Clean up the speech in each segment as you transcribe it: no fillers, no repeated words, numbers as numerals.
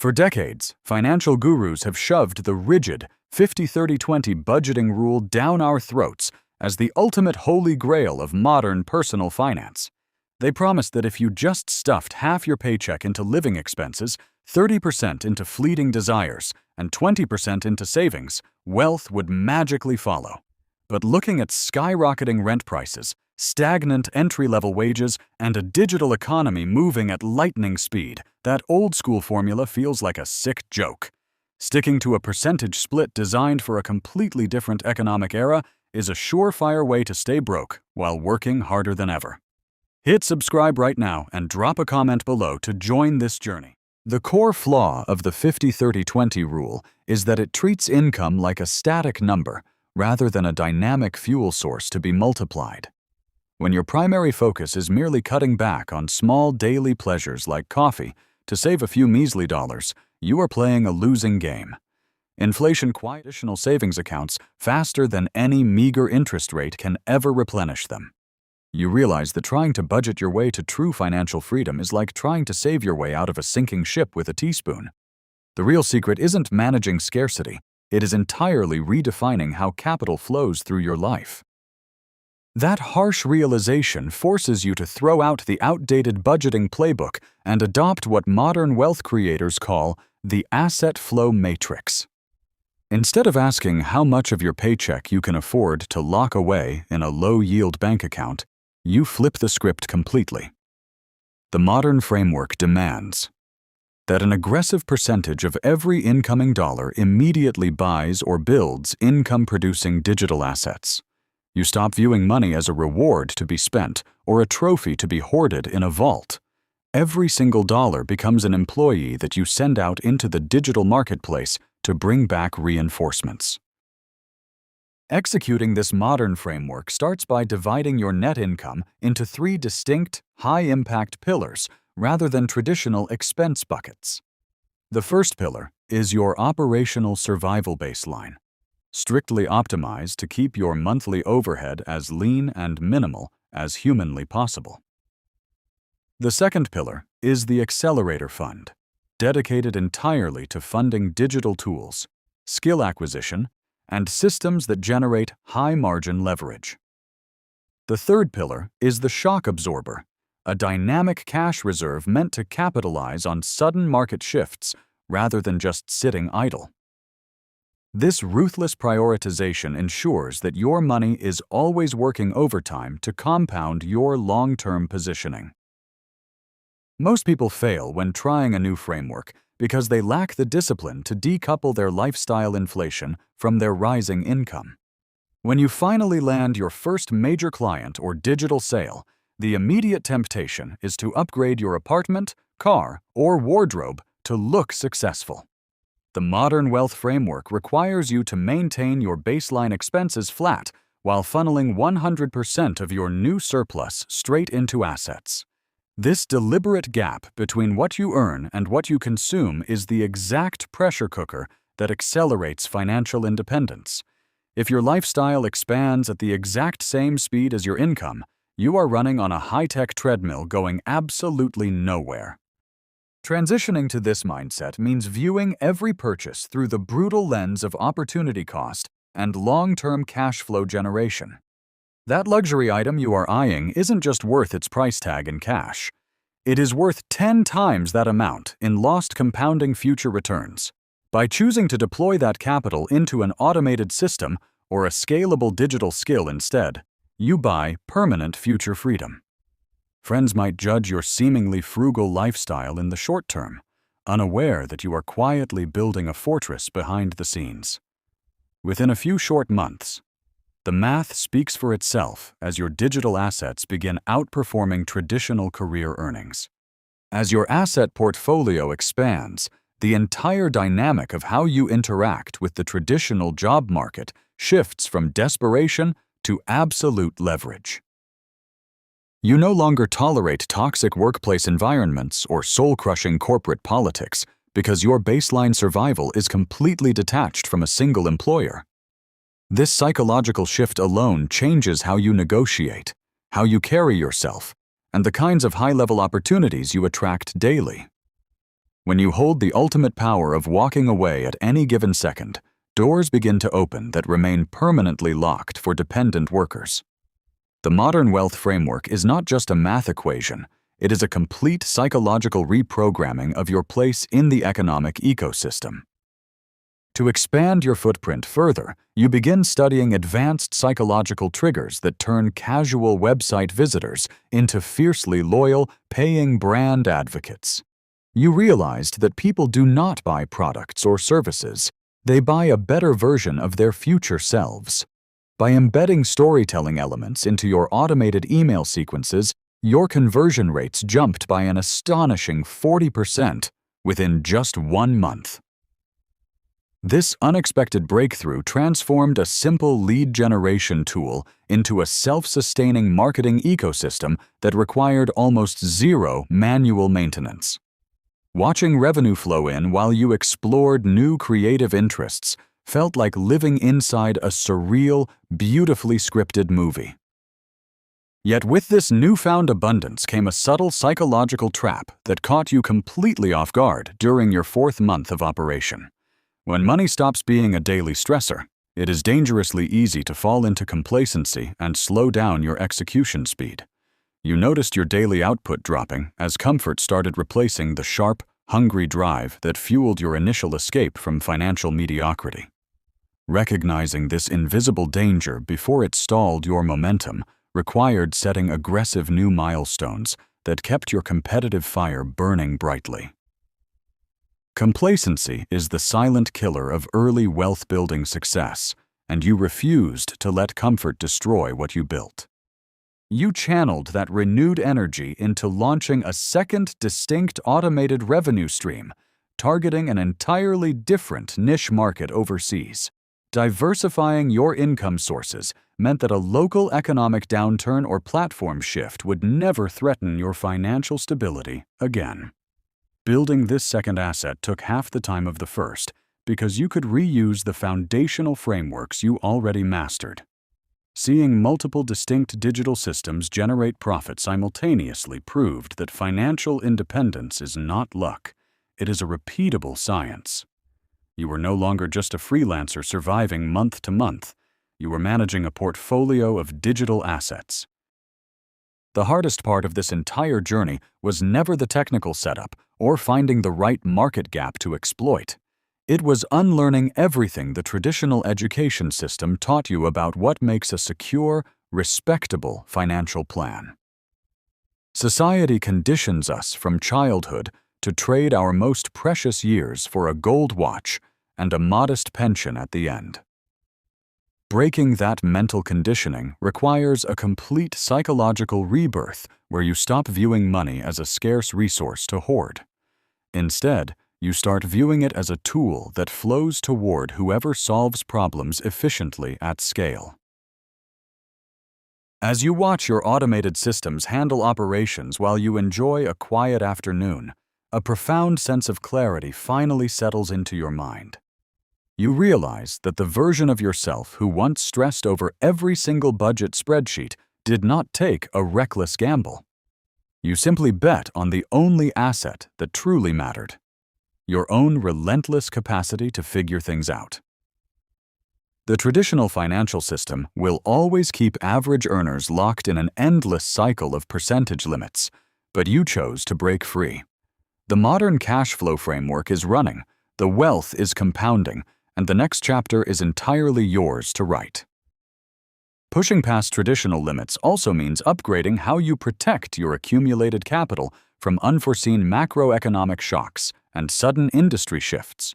For decades, financial gurus have shoved the rigid 50-30-20 budgeting rule down our throats as the ultimate holy grail of modern personal finance. They promised that if you just stuffed half your paycheck into living expenses, 30% into fleeting desires, and 20% into savings, wealth would magically follow. But looking at skyrocketing rent prices, stagnant entry-level wages, and a digital economy moving at lightning speed, that old-school formula feels like a sick joke. Sticking to a percentage split designed for a completely different economic era is a surefire way to stay broke while working harder than ever. Hit subscribe right now and drop a comment below to join this journey. The core flaw of the 50-30-20 rule is that it treats income like a static number rather than a dynamic fuel source to be multiplied. When your primary focus is merely cutting back on small daily pleasures like coffee to save a few measly dollars, you are playing a losing game. Inflation quiets additional savings accounts faster than any meager interest rate can ever replenish them. You realize that trying to budget your way to true financial freedom is like trying to save your way out of a sinking ship with a teaspoon. The real secret isn't managing scarcity, it is entirely redefining how capital flows through your life. That harsh realization forces you to throw out the outdated budgeting playbook and adopt what modern wealth creators call the asset flow matrix. Instead of asking how much of your paycheck you can afford to lock away in a low-yield bank account, you flip the script completely. The modern framework demands that an aggressive percentage of every incoming dollar immediately buys or builds income-producing digital assets. You stop viewing money as a reward to be spent or a trophy to be hoarded in a vault. Every single dollar becomes an employee that you send out into the digital marketplace to bring back reinforcements. Executing this modern framework starts by dividing your net income into three distinct, high-impact pillars rather than traditional expense buckets. The first pillar is your operational survival baseline, strictly optimized to keep your monthly overhead as lean and minimal as humanly possible. The second pillar is the accelerator fund, dedicated entirely to funding digital tools, skill acquisition, and systems that generate high-margin leverage. The third pillar is the shock absorber, a dynamic cash reserve meant to capitalize on sudden market shifts rather than just sitting idle. This ruthless prioritization ensures that your money is always working overtime to compound your long-term positioning. Most people fail when trying a new framework because they lack the discipline to decouple their lifestyle inflation from their rising income. When you finally land your first major client or digital sale, the immediate temptation is to upgrade your apartment, car, or wardrobe to look successful. The modern wealth framework requires you to maintain your baseline expenses flat while funneling 100% of your new surplus straight into assets. This deliberate gap between what you earn and what you consume is the exact pressure cooker that accelerates financial independence. If your lifestyle expands at the exact same speed as your income, you are running on a high-tech treadmill going absolutely nowhere. Transitioning to this mindset means viewing every purchase through the brutal lens of opportunity cost and long-term cash flow generation. That luxury item you are eyeing isn't just worth its price tag in cash. It is worth 10 times that amount in lost compounding future returns. By choosing to deploy that capital into an automated system or a scalable digital skill instead, you buy permanent future freedom. Friends might judge your seemingly frugal lifestyle in the short term, unaware that you are quietly building a fortress behind the scenes. Within a few short months, the math speaks for itself as your digital assets begin outperforming traditional career earnings. As your asset portfolio expands, the entire dynamic of how you interact with the traditional job market shifts from desperation to absolute leverage. You no longer tolerate toxic workplace environments or soul-crushing corporate politics because your baseline survival is completely detached from a single employer. This psychological shift alone changes how you negotiate, how you carry yourself, and the kinds of high-level opportunities you attract daily. When you hold the ultimate power of walking away at any given second, doors begin to open that remain permanently locked for dependent workers. The modern wealth framework is not just a math equation, it is a complete psychological reprogramming of your place in the economic ecosystem. To expand your footprint further, you begin studying advanced psychological triggers that turn casual website visitors into fiercely loyal, paying brand advocates. You realized that people do not buy products or services, they buy a better version of their future selves. By embedding storytelling elements into your automated email sequences, your conversion rates jumped by an astonishing 40% within just 1 month. This unexpected breakthrough transformed a simple lead generation tool into a self-sustaining marketing ecosystem that required almost zero manual maintenance. Watching revenue flow in while you explored new creative interests felt like living inside a surreal, beautifully scripted movie. Yet with this newfound abundance came a subtle psychological trap that caught you completely off guard during your 4th month of operation. When money stops being a daily stressor, it is dangerously easy to fall into complacency and slow down your execution speed. You noticed your daily output dropping as comfort started replacing the sharp, hungry drive that fueled your initial escape from financial mediocrity. Recognizing this invisible danger before it stalled your momentum required setting aggressive new milestones that kept your competitive fire burning brightly. Complacency is the silent killer of early wealth-building success, and you refused to let comfort destroy what you built. You channeled that renewed energy into launching a second distinct automated revenue stream, targeting an entirely different niche market overseas. Diversifying your income sources meant that a local economic downturn or platform shift would never threaten your financial stability again. Building this second asset took half the time of the first because you could reuse the foundational frameworks you already mastered. Seeing multiple distinct digital systems generate profit simultaneously proved that financial independence is not luck, it is a repeatable science. You were no longer just a freelancer surviving month to month, you were managing a portfolio of digital assets. The hardest part of this entire journey was never the technical setup or finding the right market gap to exploit. It was unlearning everything the traditional education system taught you about what makes a secure, respectable financial plan. Society conditions us from childhood to trade our most precious years for a gold watch and a modest pension at the end. Breaking that mental conditioning requires a complete psychological rebirth where you stop viewing money as a scarce resource to hoard. Instead, you start viewing it as a tool that flows toward whoever solves problems efficiently at scale. As you watch your automated systems handle operations while you enjoy a quiet afternoon, a profound sense of clarity finally settles into your mind. You realize that the version of yourself who once stressed over every single budget spreadsheet did not take a reckless gamble. You simply bet on the only asset that truly mattered: your own relentless capacity to figure things out. The traditional financial system will always keep average earners locked in an endless cycle of percentage limits, but you chose to break free. The modern cash flow framework is running, the wealth is compounding, and the next chapter is entirely yours to write. Pushing past traditional limits also means upgrading how you protect your accumulated capital from unforeseen macroeconomic shocks and sudden industry shifts.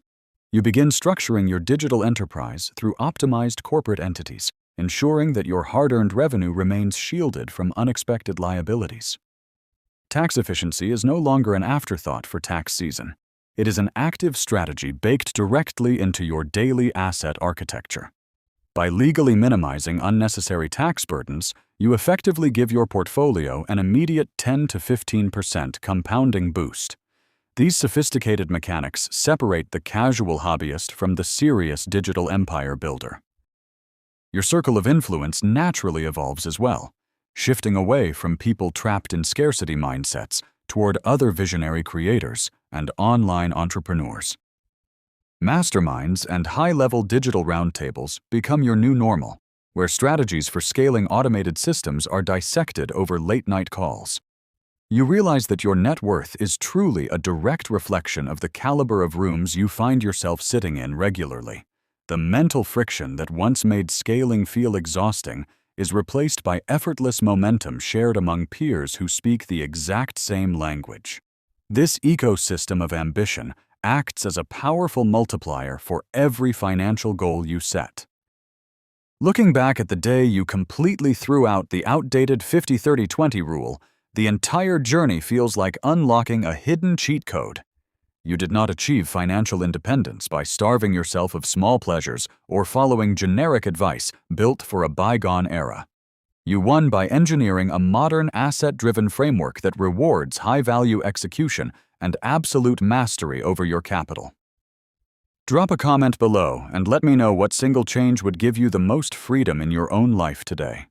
You begin structuring your digital enterprise through optimized corporate entities, ensuring that your hard-earned revenue remains shielded from unexpected liabilities. Tax efficiency is no longer an afterthought for tax season. It is an active strategy baked directly into your daily asset architecture. By legally minimizing unnecessary tax burdens, you effectively give your portfolio an immediate 10 to 15% compounding boost. These sophisticated mechanics separate the casual hobbyist from the serious digital empire builder. Your circle of influence naturally evolves as well, shifting away from people trapped in scarcity mindsets toward other visionary creators, and online entrepreneurs. Masterminds and high-level digital roundtables become your new normal, where strategies for scaling automated systems are dissected over late-night calls. You realize that your net worth is truly a direct reflection of the caliber of rooms you find yourself sitting in regularly. The mental friction that once made scaling feel exhausting is replaced by effortless momentum shared among peers who speak the exact same language. This ecosystem of ambition acts as a powerful multiplier for every financial goal you set. Looking back at the day you completely threw out the outdated 50-30-20 rule, the entire journey feels like unlocking a hidden cheat code. You did not achieve financial independence by starving yourself of small pleasures or following generic advice built for a bygone era. You won by engineering a modern asset-driven framework that rewards high-value execution and absolute mastery over your capital. Drop a comment below and let me know what single change would give you the most freedom in your own life today.